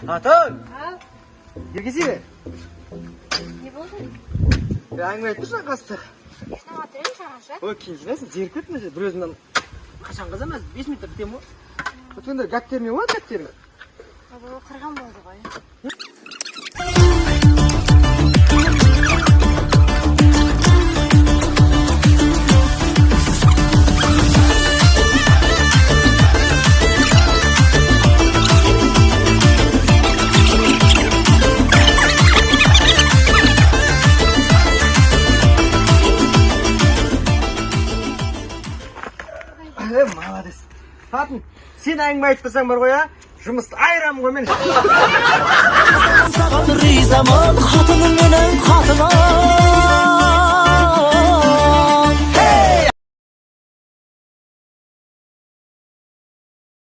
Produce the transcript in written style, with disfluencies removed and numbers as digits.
Hatun! Ha? Gelgesene. Ne bo'ldi? Әңгіме айтып тұрсың қастық. Shunaqa turib shanaqa. Ой, кенжелесің, зерік кетмесе, бір өзіңнен қашан қыз емес, 5 минут бітем ғой. Өткендер гәп термей болады, гәп термей. Bu qirg'in bo'ldi qo'y. Молодец. Hatun, sen әңгіме айтпасаң бар ғой, а? Жұмысты айырамын ғой мен. Sağın rizaman, hatının önün katıma.